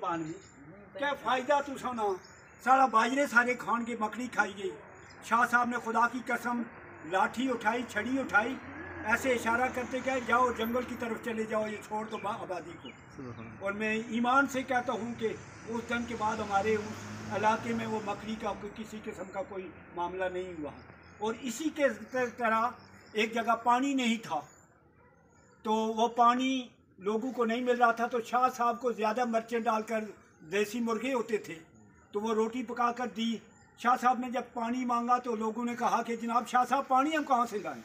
कुर्बान भी क्या फ़ायदा तू सोना सारा बाजरे सारे खान के मकड़ी खाई गई। शाह साहब ने खुदा की कसम लाठी उठाई, छड़ी उठाई, ऐसे इशारा करते गए जाओ जंगल की तरफ चले जाओ, ये छोड़ दो आबादी को। और मैं ईमान से कहता हूँ कि उस दिन के बाद हमारे उस इलाके में वो मकड़ी का किसी किस्म का कोई मामला नहीं हुआ। और इसी के तरह एक जगह पानी नहीं था, तो वो पानी लोगों को नहीं मिल रहा था, तो शाह साहब को ज़्यादा मिर्चें डालकर, देसी मुर्गे होते थे तो वो रोटी पका कर दी। शाह साहब ने जब पानी मांगा तो लोगों ने कहा कि जनाब शाह साहब पानी हम कहाँ से लाएं,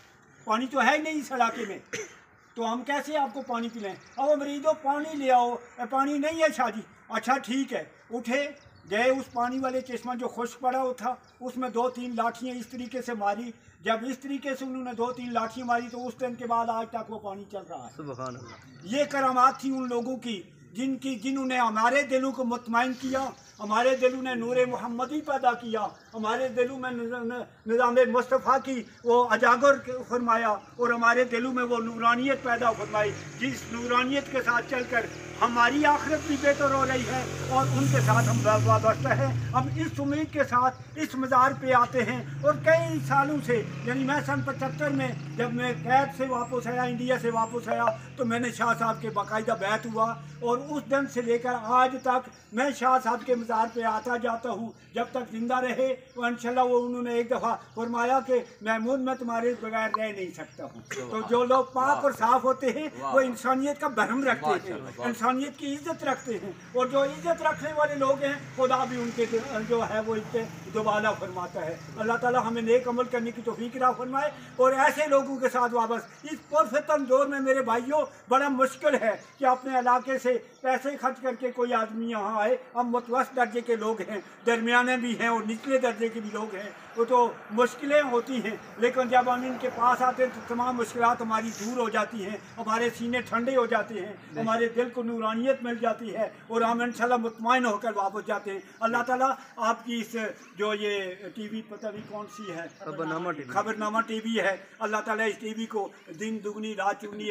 पानी तो है ही नहीं इस इलाके में, तो हम कैसे आपको पानी पिलाएं। अब मरीजों पानी ले आओ, पानी नहीं है शाह जी। अच्छा ठीक है, उठे गए उस पानी वाले चश्मा जो खुश्क पड़ा हुआ था, उसमें 2-3 लाठियाँ इस तरीके से मारी। जब इस तरीके से उन्होंने 2-3 लाठियाँ मारी तो उस दिन के बाद आज तक वो पानी चल रहा है। सुभान अल्लाह। ये करामात थी उन लोगों की जिन्होंने हमारे दिलों को मुतमईन किया, हमारे दिलों ने नूर मोहम्मदी पैदा किया, हमारे दिलों में निज़ाम मुस्तफ़ा की वो अजागर फरमाया और हमारे दिलों में वो नूरानियत पैदा फरमाई, जिस नूरानियत के साथ चलकर हमारी आखिरत भी बेहतर हो रही है और उनके साथ हम वाबस्ता हैं। हम इस उम्मीद के साथ इस मज़ार पे आते हैं और कई सालों से, यानी मैं सन 75 में जब मैं कैद से वापस आया, इंडिया से वापस आया, तो मैंने शाह साहब के बाकायदा बैत हुआ और उस दिन से लेकर आज तक मैं शाह साहब के मज़ार पे आता जाता हूँ जब तक जिंदा रहे। तो इंशाल्लाह वो उन्होंने एक दफ़ा फरमाया कि महमूद मैं तुम्हारे बगैर रह नहीं सकता हूँ। तो जो लोग पाक और साफ़ होते हैं वो इंसानियत का भरम रखते हैं, इंसानियत की इज्जत रखते हैं, और जो इज्जत रखने वाले लोग हैं खुदा भी उनके जो है वो इज्जत दोबारा फरमाता है। अल्लाह ताला हमें नेक अमल करने की तौफीक अता फरमाए और ऐसे लोगों के साथ वापस इस पुरफितन दौर में मेरे भाइयों बड़ा मुश्किल है कि अपने इलाके से पैसे खर्च करके कोई आदमी यहाँ आए। हम मुतवस्सित दर्जे के लोग हैं, दरमियाने भी हैं और निचले दर्जे के भी लोग हैं, वो तो मुश्किलें होती हैं, लेकिन जब हम इनके पास आते हैं तो तमाम मुश्किलात हमारी दूर हो जाती हैं, हमारे सीने ठंडे हो जाते हैं, हमारे दिल को नूरानियत मिल जाती है और हम इंशाल्लाह मुतमईन होकर वापस जाते हैं। अल्लाह ताला आपकी इस जो ये टीवी पता नहीं कौन सी है, खबरनामा टीवी है, अल्लाह ताला इस टीवी को दिन दुगनी रात चुगनी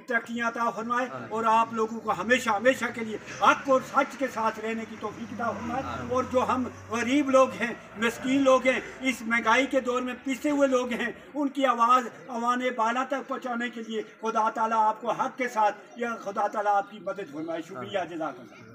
तरक्कियाँ अता फरमाए और आप लोगों को हमेशा हमेशा के लिए हक और सच के साथ रहने की तौफीक अता फरमाए। और जो हम गरीब लोग हैं, मिस्कीन लोग हैं, इस महंगाई के दौर में पिसे हुए लोग हैं, उनकी आवाज़ अवाने बाला तक पहुँचाने के लिए खुदा ताला आपको हक के साथ या खुदा ताला आपकी मदद फरमाए। शुक्रिया, जज़ाकल्लाह।